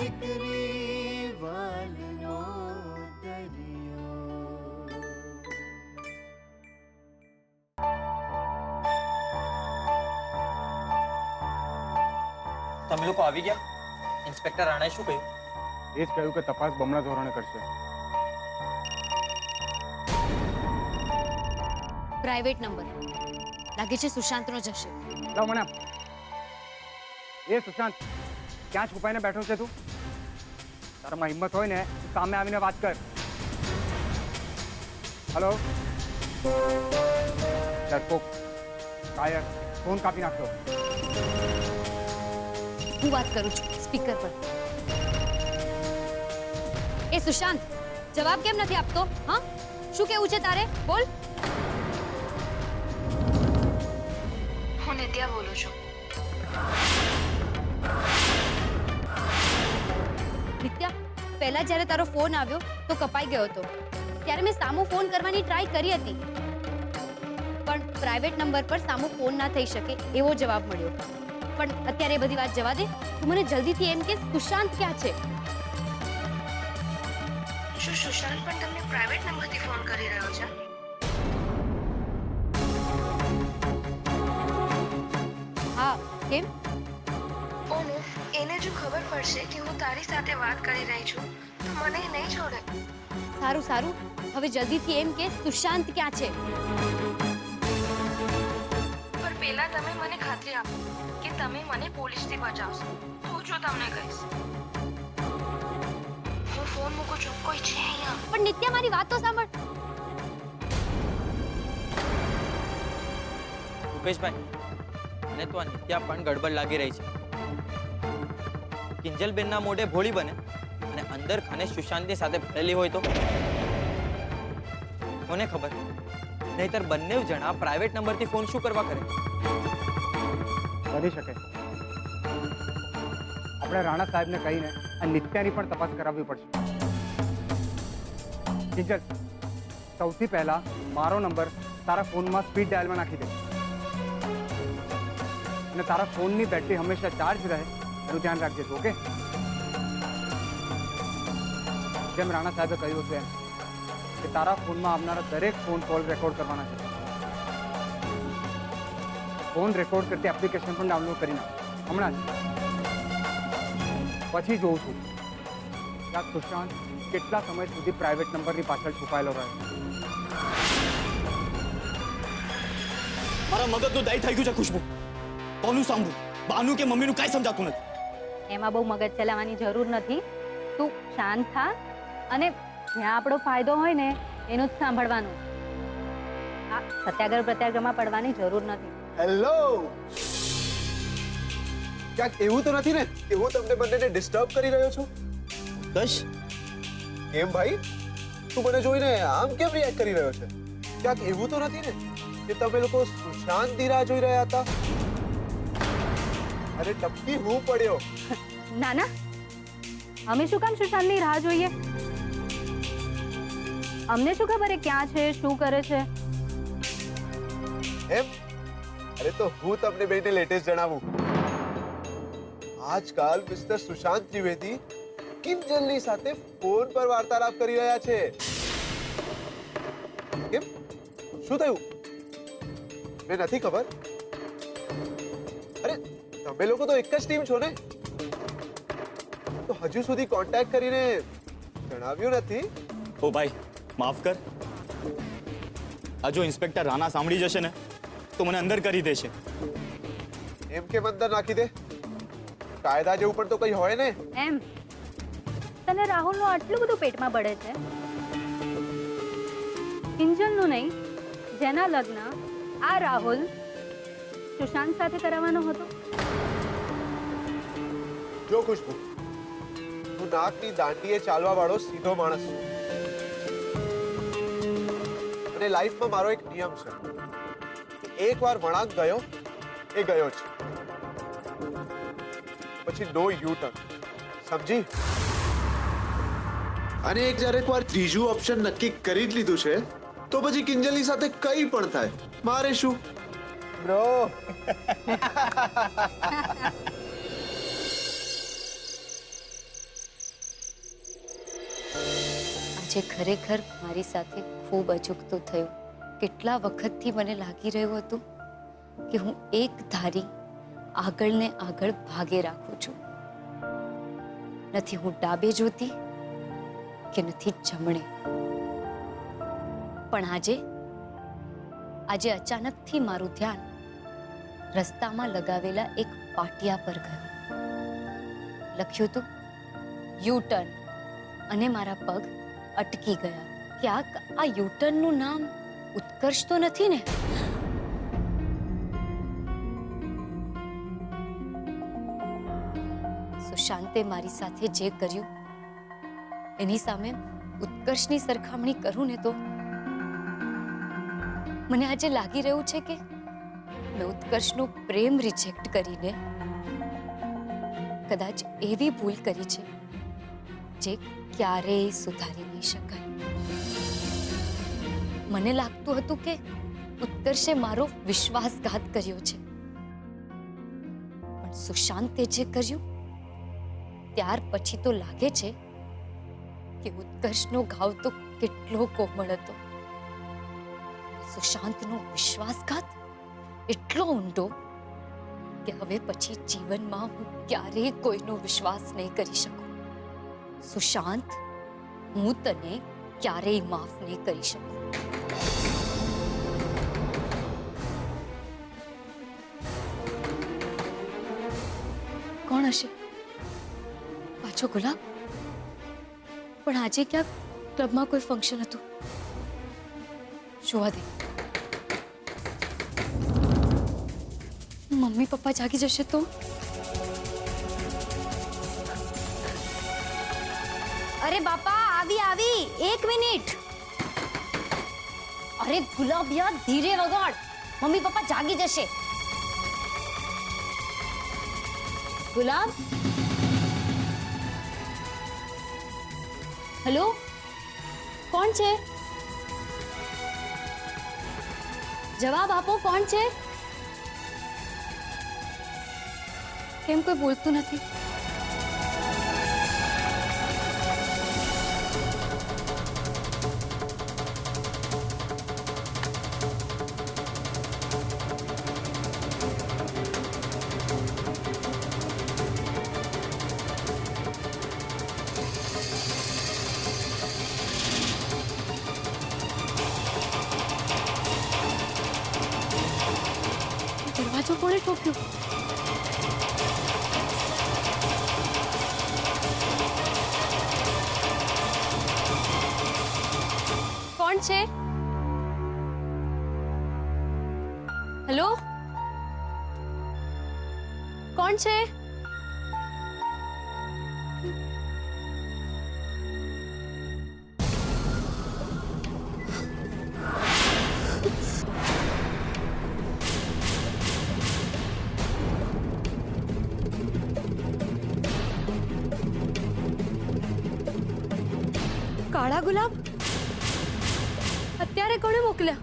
દીકરી વાલનો દરિયો. તમે લોકો આવી ગયા? ઇન્સ્પેક્ટર રાણાએ શું કહ્યું? એ જ કહ્યું કે તપાસ બમણા ધોરણે કરશે. પ્રાઇવેટ નંબર લાગે છે સુશાંતનો જ હશે. લાવ મને. એ સુશાંત, ક્યાં છુપાઈને બેઠો છે તું? તારામાં હિંમત હોય ને સામે આવીને વાત કર. હલો, ડરપોક, કાયર, ફોન કાપી નાખતો. હું વાત કરું છું સ્પીકર પર. એ સુશાંત, જવાબ કેમ નથી આપતો? હા, શું કેવું છે તારે? બોલ. હું નિત્યા બોલું છું. નિત્યા, પહેલા જ્યારે તારો ફોન આવ્યો તો કપાઈ ગયો હતો. ત્યારે મેં સામો ફોન કરવાની ટ્રાય કરી હતી, પણ પ્રાઇવેટ નંબર પર સામો ફોન ના થઈ શકે એવો જવાબ મળ્યો. પણ અત્યારે એ બધી વાત જવા દે. તું મને જલ્દીથી એમ કે સુશાંત ક્યાં છે? શું સુશાંત પણ તમને પ્રાઇવેટ નંબરથી ફોન કરી રહ્યો છે? હા, કેમ? ઓનો, એને જો ખબર પડશે કે હું તારી સાથે વાત કરી રહી છું તો મને એ નહીં છોડે. સારું સારું, હવે જલ્દીથી એમ કે સુશાંત ક્યાં છે? પણ પહેલા તમે મને ખાતરી આપો કે તમે મને પોલીસથી બચાવશો, તો જો તમને કહીશ. હું ફોન મૂકું છું, કોઈ છે અહીંયા? પણ નિત્યા, મારી વાત તો સાંભળ. રૂપેશભાઈ, મને તો આ નિત્યા પણ ગડબડ લાગી રહી છે. કિંજલબેનના મોઢે ભોળી બને અને અંદર ખાને સુશાંતની સાથે ભરેલી હોય તો કોને ખબર? નહીતર બંને જણા પ્રાઇવેટ નંબરથી ફોન શું કરવા કરે? બની શકે. આપણે રાણા સાહેબને કહીને આ નિત્યાની પણ તપાસ કરાવવી પડશે. કિંજલ, સૌથી પહેલા મારો નંબર તારા ફોનમાં સ્પીડ ડાયલમાં નાખી દે અને તારા ફોનની બેટરી હંમેશા ચાર્જ રહે એનું ધ્યાન રાખજે. ઓકે? જેમ રાણા સાહેબે કહ્યું છે કે તારા ફોનમાં આવનારા દરેક ફોન કોલ રેકોર્ડ કરવાના છે. ફોન રેકોર્ડ કરતી એપ્લિકેશન પણ ડાઉનલોડ કરી નાખ હમણાં જ. પછી જોઉં છું કે આ સુશાંત કેટલા સમય સુધી પ્રાઇવેટ નંબરની પાછળ છુપાયેલો રહે. મારા મગજનું દાઈ થઈ ગયું છે ખુશ્બુ. કોનું સાંભળું? બાનું કે મમ્મીનું કાંઈ સમજાતું નથી. એમાં બહુ મગજ ચલાવવાની જરૂર નથી. તું શાંત થા અને જ્યાં આપણો ફાયદો હોય ને એનું જ સાંભળવાનું. આ સત્યાગ્રહ પ્રત્યાગ્રહમાં પડવાની જરૂર નથી. હેલો, ક્યાંક એવું તો નથી ને કે હું તમને બંનેને ડિસ્ટર્બ કરી રહ્યો છું? દશ, કેમ ભાઈ, તું મને જોઈને આમ કેમ રિએક્ટ કરી રહ્યો છે? ક્યાંક એવું તો નથી ને કે તમે લોકો સુશાંતની રાહ જોઈ રહ્યા હતા? અરે ટપકી, હું પડ્યો. ના ના, અમે શું કામ સુશાંતની રાહ જોઈએ? અમને શું ખબર એ ક્યાં છે, શું કરે છે? એમ? અરે તો હું તમને બેને લેટેસ્ટ જણાવું. આજકાલ મિસ્ટર સુશાંત ત્રિવેદી કિંજલની સાથે ફોન પર વાર્તાલાપ કરી રહ્યા છે. કેમ, શું થયું? મેં નથી ખબર? અરે તમે લોકો તો એક જ ટીમ છો ને? તો હજુ સુધી કોન્ટેક્ટ કરીને જણાવ્યું નથી? ઓ ભાઈ, માફ કર. આ જો ઇન્સ્પેક્ટર રાણા સાંભળી જશે ને તો મને અંદર કરી દેશે. એમ કેમ અંદર નાખી દે? કાયદા જેવું પણ તો કઈ હોય ને. એમ તને રાહુલનું આટલું બધું પેટમાં બળે છે? કિંજલનું નહીં, જેના લગ્ન આ રાહુલ સુશાંત સાથે કરાવવાનો હતો. જો ખુશ્બુ, હું નાકની દાંડીએ ચાલવા વાળો સીધો માણસ છું અને લાઈફમાં મારો એક નિયમ છે કે એકવાર વળાંક ગયો એ ગયો છે, પછી નો યુ ટર્ન. સમજી? અને એકવાર ત્રીજું ઓપ્શન નક્કી કરી જ લીધું છે તો પછી કિંજલની સાથે કંઈ પણ થાય, મારે શું બ્રો? આજે ખરેખર મારી સાથે ખૂબ અચૂકતું થયું. કેટલા વખતથી મને લાગી રહ્યું હતું કે હું એક ધારી આગળ ને આગળ ભાગે રાખું છું. નથી હું ડાબે જોતી કે નથી જમણે. પણ આજે અચાનકથી મારું ધ્યાન રસ્તામાં લગાવેલા એક પાટિયા પર ગયું. લખ્યું હતું યુ ટર્ન અને મારા પગ અટકી ગયા. ક્યાંક આ યુ ટર્નનું નામ ઉત્કર્ષ તો નથી ને? સુશાંતે મારી સાથે જે કર્યું એની સામે ઉત્કર્ષની સરખામણી કરું ને તો મને આજે લાગી રહ્યું છે કે મેં ઉત્કર્ષનો પ્રેમ રિજેક્ટ કરીને કદાચ એવી ભૂલ કરી છે જે ક્યારેય સુધારી નહીં શકાય. મને લાગતું હતું કે ઉત્કર્ષે મારો વિશ્વાસઘાત કર્યો છે, પણ સુશાંતે જે કર્યું ત્યાર પછી તો લાગે છે કે ઉત્કર્ષનો ઘાવ તો કેટલો કોમળ હતો. સુશાંતનો વિશ્વાસઘાત એટલો ઊંડો કે હવે પછી જીવનમાં હું ક્યારેય કોઈનો વિશ્વાસ નહીં કરી શકું. સુશાંત, હું તને ક્યારેય માફ નહીં કરી શકું. કોણ હશે? પાછો ગુલાબ? પણ આજે ક્યાંક ક્લબમાં કોઈ ફંક્શન હતું. જોવા દે. મમ્મી પપ્પા જાગી જશે તો? અરે બાપા, આવી 1 મિનિટ. અરે ગુલાબ યાર, ધીરે વગાડ, મમ્મી પપ્પા જાગી જશે. ગુલાબ, હેલો, કોણ છે? જવાબ આપો, કોણ છે? કેમ કોઈ બોલતું નથી? દરવાજો કોણે ઠોક્યો? કોણ છે? હેલો, કોણ છે? કાળા ગુલાબ? અત્યારે કોણે મોકલ્યા?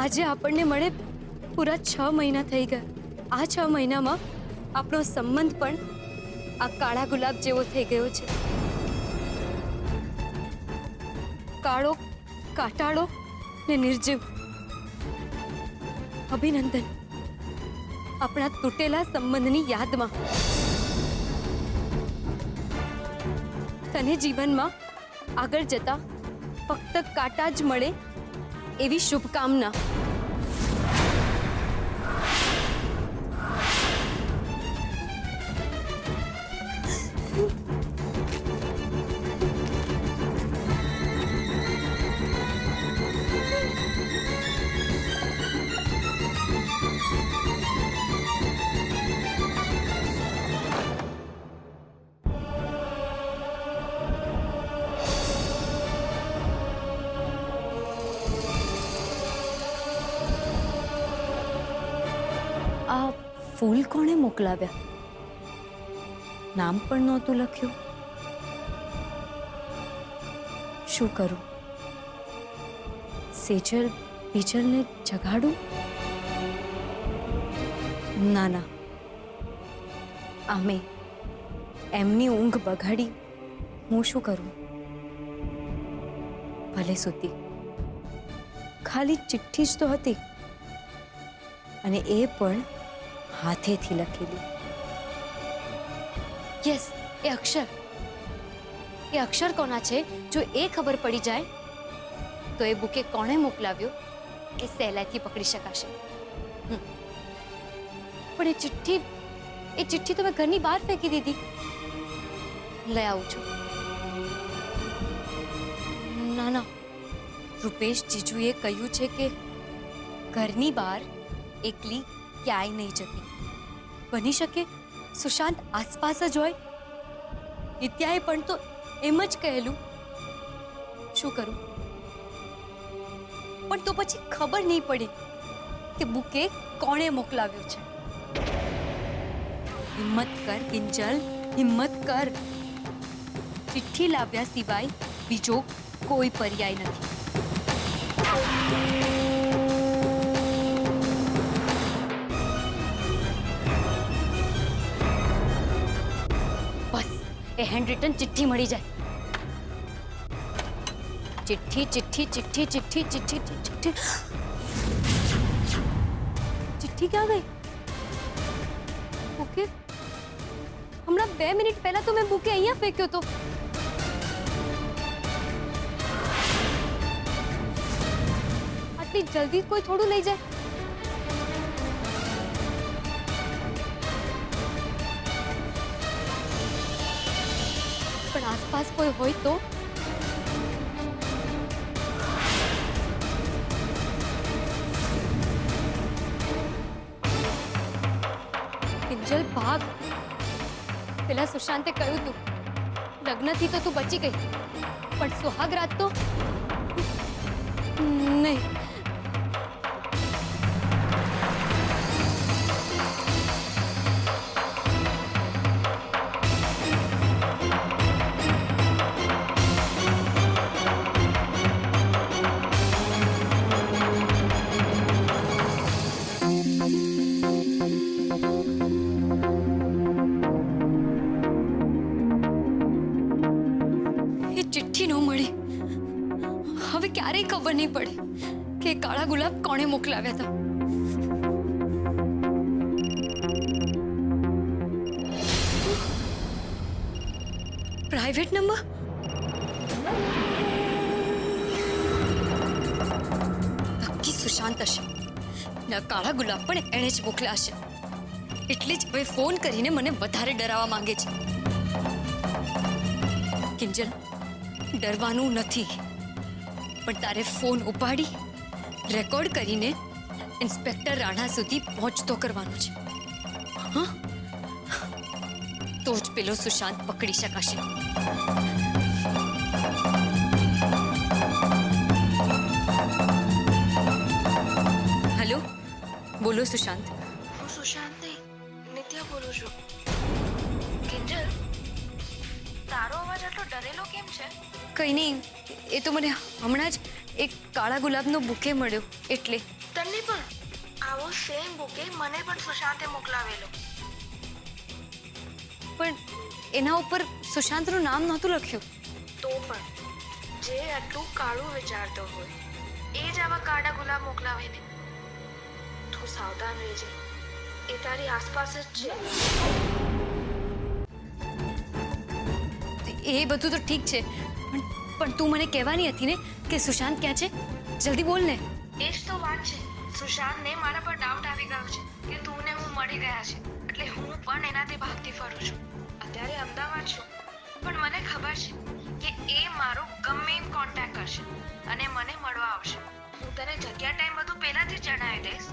આજે આપણને મળે પૂરા 6 મહિના થઈ ગયા. આ 6 મહિનામાં આપણો સંબંધ પણ આ કાળા ગુલાબ જેવો થઈ ગયો છે. કાળો, કાટાળો ને નિર્જીવ. અભિનંદન આપણા તૂટેલા સંબંધની યાદમાં. તને જીવનમાં આગળ જતા ફક્ત કાંટા જ મળે એવી શુભકામના. આ ફૂલ કોણે મોકલાવ્યા? નામ પણ નહોતું લખ્યું. શું કરું? સેજલ બીજલને જગાડું? ના ના, આમે એમની ઊંઘ બગાડી હું શું કરું? ભલે સૂતી, ખાલી ચિઠ્ઠી જ તો હતી, અને એ પણ હાથેથી લખેલી. યસ, એ અક્ષર કોના છે જો એ ખબર પડી જાય તો એ બુકે કોણે મોકલાવ્યો એ સહેલાઈથી પકડી શકાશે. પણ એ ચિઠ્ઠી તો મેં ઘરની બહાર ફેંકી દીધી. લઈ આવું છું. ના ના, રૂપેશ જીજુએ કહ્યું છે કે ઘરની બહાર એકલી ક્યાંય નહીં જતી. બની શકે સુશાંત આસપાસ જ હોય. નિત્યાએ પણ તો એમ જ કહેલું. શું કરું? પણ તો પછી ખબર નહીં પડી કે બુકે કોણે મોકલાવ્યો છે. હિંમત કર કિંજલ, હિંમત કર. ચિઠ્ઠી લાવ્યા સિવાય બીજો કોઈ પર્યાય નથી. બસ એ હેન્ડ રિટન ચિઠ્ઠી મળી જાય. ચિઠ્ઠી ચિઠ્ઠી ચિઠ્ઠી ચિઠ્ઠી ચિઠ્ઠી ચિઠ્ઠી ચિઠ્ઠી ક્યાં ગઈ? ઓકે, હમણાં 2 મિનિટ પહેલા તો મેં બુકે અહીંયા ફેંક્યો તો. આટલી જલ્દી કોઈ થોડું લઈ જાય? પણ આસપાસ કોઈ હોય તો? કિંજલ ભાગ. પેલા સુશાંતે કહ્યું તું લગ્નથી તો તું બચી ગઈ, પણ સુહાગરાત તો નહીં. હવે ક્યારેય ખબર નહીં પડે કે કાળા ગુલાબ કોણે મોકલાવ્યા હતા. Private number? નક્કી સુશાંત હશે. ના, કાળા ગુલાબ પણ એણે જ મોકલ્યા હશે. એટલે જ હવે ફોન કરીને મને વધારે ડરાવવા માંગે છે. કિંજલ, ડરવાનું નથી, પણ તારે ફોન ઉપાડી રેકોર્ડ કરીને ઇન્સ્પેક્ટર રાણા સુધી પહોંચતો કરવાનો છે. હા, તો જ પેલો સુશાંત પકડી શકાશે. હેલો, બોલો સુશાંત. હું સુશાંત નહીં, નિત્યા બોલું છું. કિંજલ, તારો અવાજ આટલો ડરેલો કેમ છે? કંઈ નહીં, એ તો મને હમણાં જ એક કાળા ગુલાબનો બુકે મળ્યો એટલે. તને પણ આવો સેમ બુકે મને પણ સુશાંતે મોકલાવેલો. પણ એના ઉપર સુશાંતનું નામ નહોતું લખ્યું. તો પણ જે આટલું કાળું વિચારતો હોય એ જ આવા કાળા ગુલાબ મોકલાવે ને. તું સાવધાન રહેજે, એ તારી આસપાસ જ છે. એ બધું તો ઠીક છે, પણ તું મને કહેવાની હતી ને કે સુશાંત ક્યાં છે? જલ્દી બોલ ને. એ જ તો વાત છે. સુશાંતને મારા પર ડાઉટ આવી ગયો છે કે તું ને હું મળી ગયા છે, એટલે હું પણ એનાથી ભાગતી ફરું છું. અત્યારે અમદાવાદ છું, પણ મને ખબર છે કે એ મારો ગમે એમ કોન્ટેક્ટ કરશે અને મને મળવા આવશે. હું તને જગ્યા ટાઈમ બધું પહેલાથી જ જણાવી દઈશ,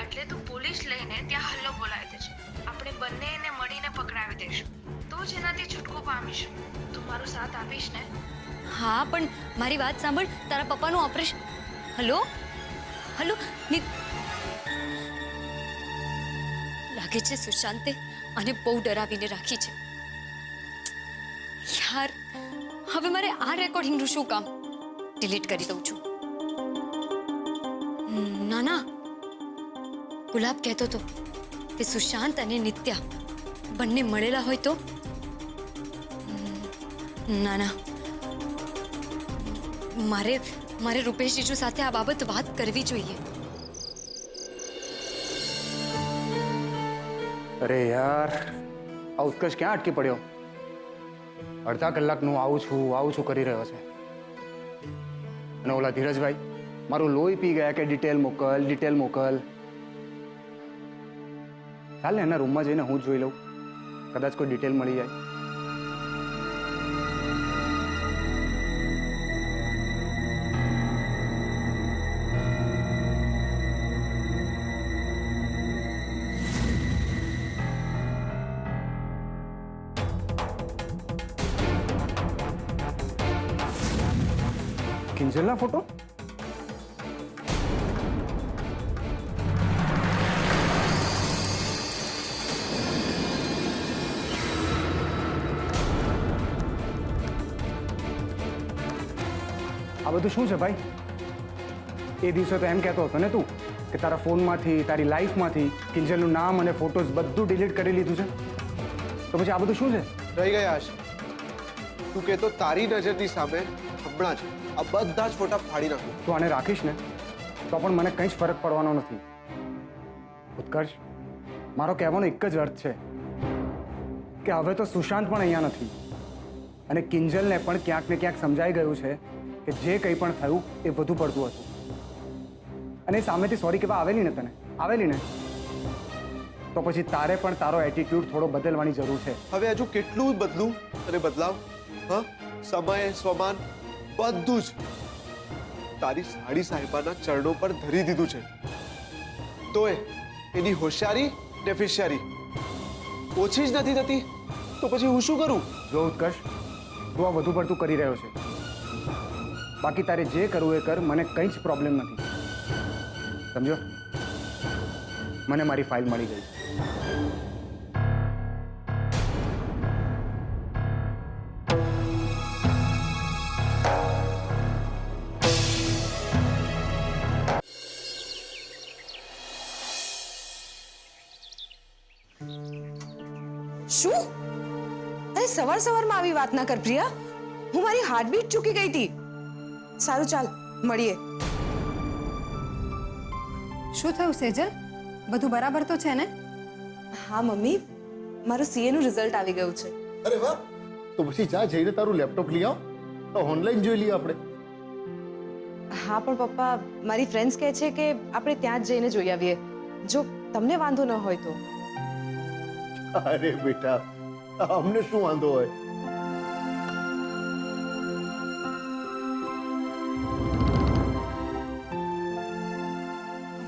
એટલે તું પોલીસ લઈને ત્યાં હલ્લો બોલાવી દેજે. આપણે બંને એને મળીને પકડાવી દઈશું, તો જ એનાથી છૂટકો પામીશું. તું મારો સાથ આપીશ ને? હા, પણ મારી વાત સાંભળ. તારા પપ્પાનું ઓપરેશન. હલો હલો, લાગે છે સુશાંતે અને બહુ ડરાવીને રાખી છે. યાર, હવે મારે આ રેકોર્ડિંગનું શું કામ? ડિલીટ કરી દઉં છું. ના ના, ગુલાબ કહેતો હતો કે સુશાંત અને નિત્યા બંને મળેલા હોય તો ના ના, મારે રૂપેશ જીજુ સાથે આ બાબત વાત કરવી જોઈએ. અરે યાર, આ ઉત્કર્ષ ક્યાં અટકી પડ્યો? અડધા કલાકનું આવું છું કરી રહ્યો છે. અને ઓલા ધીરજભાઈ મારું લોહી પી ગયા કે ડિટેલ મોકલ. ચાલ ને એના રૂમમાં જઈને હું જોઈ લઉં, કદાચ કોઈ ડિટેલ મળી જાય. કિંજલના ફોટો? આ બધું શું છે ભાઈ? એ દિવસે તો એમ કહેતો હતો ને તું કે તારા ફોનમાંથી, તારી લાઈફમાંથી કિંજલનું નામ અને ફોટોઝ બધું ડિલીટ કરી લીધું છે. તો પછી આ બધું શું છે? રહી ગયા હશે. તું કહેતો તારી નજરની સામે હમણાં જ આ બધા જ ફોટા ફાડી નાખું. તું આને રાખીશ ને તો પણ મને કંઈ જ ફરક પડવાનો નથી. ઉત્કર્ષ, મારો કહેવાનો એક જ અર્થ છે કે હવે તો સુશાંત પણ અહીંયા નથી અને કિંજલને પણ ક્યાંક ને ક્યાંક સમજાઈ ગયું છે કે જે કંઈ પણ થયું એ વધુ પડતું હતું. અને એ સામેથી સોરી કહેવા આવેલી ને તને, આવેલી ને, તો પછી તારે પણ તારો એટીટ્યુડ થોડો બદલવાની જરૂર છે. હવે હજુ કેટલું બદલું અને બદલાવ? હા, સમય, સ્વમાન બધું જ તારી સાડી સાહેબાના ચરણો પર ધરી દીધું છે. તોય એની હોશિયારી ને ફિશિયારી ઓછી જ નથી થતી. તો પછી હું શું કરું? જો ઉત્કર્ષ, તું આ વધુ પડતું કરી રહ્યો છે. બાકી તારે જે કરવું એ કર, મને કંઈ જ પ્રોબ્લેમ નથી. સમજો? મને મારી ફાઇલ મળી ગઈ. શું? અરે સવારમાં આવી વાત ના કર પ્રિયા. હું મારી હાર્ટબીટ ચૂકી ગઈ હતી. સારું ચાલ મળીએ. શું થયું સેજલ? બધું બરાબર તો છે ને? હા મમ્મી, મારું સીએ નું રિઝલ્ટ આવી ગયું છે. અરે વાહ, તો પછી જા જઈને તારું લેપટોપ લઈ આવ, તો ઓનલાઈન જોઈ લઈએ આપણે. હા પણ પપ્પા, મારી ફ્રેન્ડ્સ કહે છે કે આપણે ત્યાં જ જઈને જોઈ આવીએ, જો તમને વાંધો ન હોય તો. અરે બેટા, અમને શું વાંધો હોય?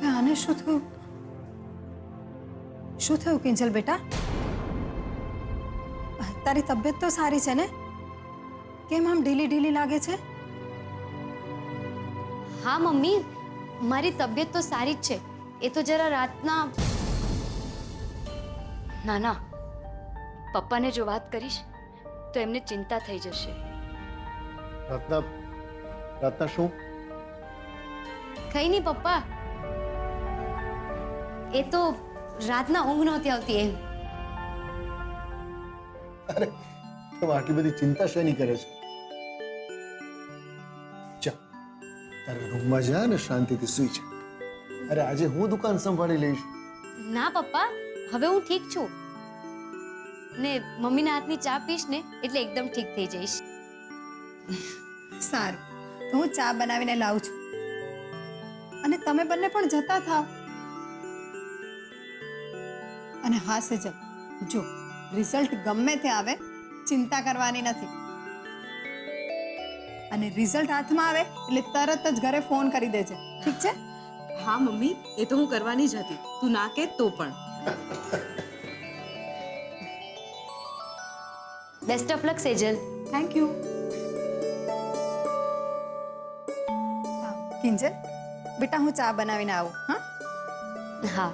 હવે આને શું થયું? શું થયું કિંજલ બેટા? તારી તબિયત તો સારી છે ને? કેમ આમ ઢીલી લાગે છે? હા મમ્મી, મારી તબિયત તો સારી જ છે. એ તો જરા રાતના... ના ના, પપ્પાને જો વાત કરીશ તો એમને ચિંતા થઈ જશે. રાતના શું? કઈ નહીં પપ્પા, એ તો રાતના ઊંઘ નહોતી આવતી એમ. અરે, તો આટલી બધી ચિંતા શેની કરે છે? જા, તારા રૂમમાં જા ને શાંતિથી સૂઈ જા. અરે આજે હું દુકાન સંભાળી લઈશ. ના પપ્પા, હવે હું ઠીક છું ને મમ્મીના હાથની ચા પીશ ને એટલે એકદમ ઠીક થઈ જઈશ. સારું, તો હું ચા બનાવીને લાવું છું અને તમે બંને પણ જતા થાવ. અને હા સેજલ, જો રિઝલ્ટ ગમે તે આવે, ચિંતા કરવાની નથી. અને રિઝલ્ટ હાથમાં આવે એટલે તરત જ ઘરે ફોન કરી દેજે, ઠીક છે? હા મમ્મી, એ તો હું કરવાની જ હતી. તું ના કે તો પણ. Best of luck Sejal. Thank you. Kinjal બેટા, હું ચા બનાવીને આવું. હા હા.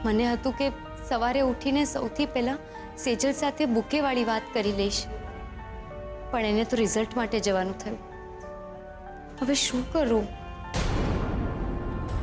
મને હતું કે સવારે ઉઠીને સૌથી પહેલા સેજલ સાથે બુકેવાળી વાત કરી લઈશ, પણ એને તો રિઝલ્ટ માટે જવાનું થયું. હવે શું કરું?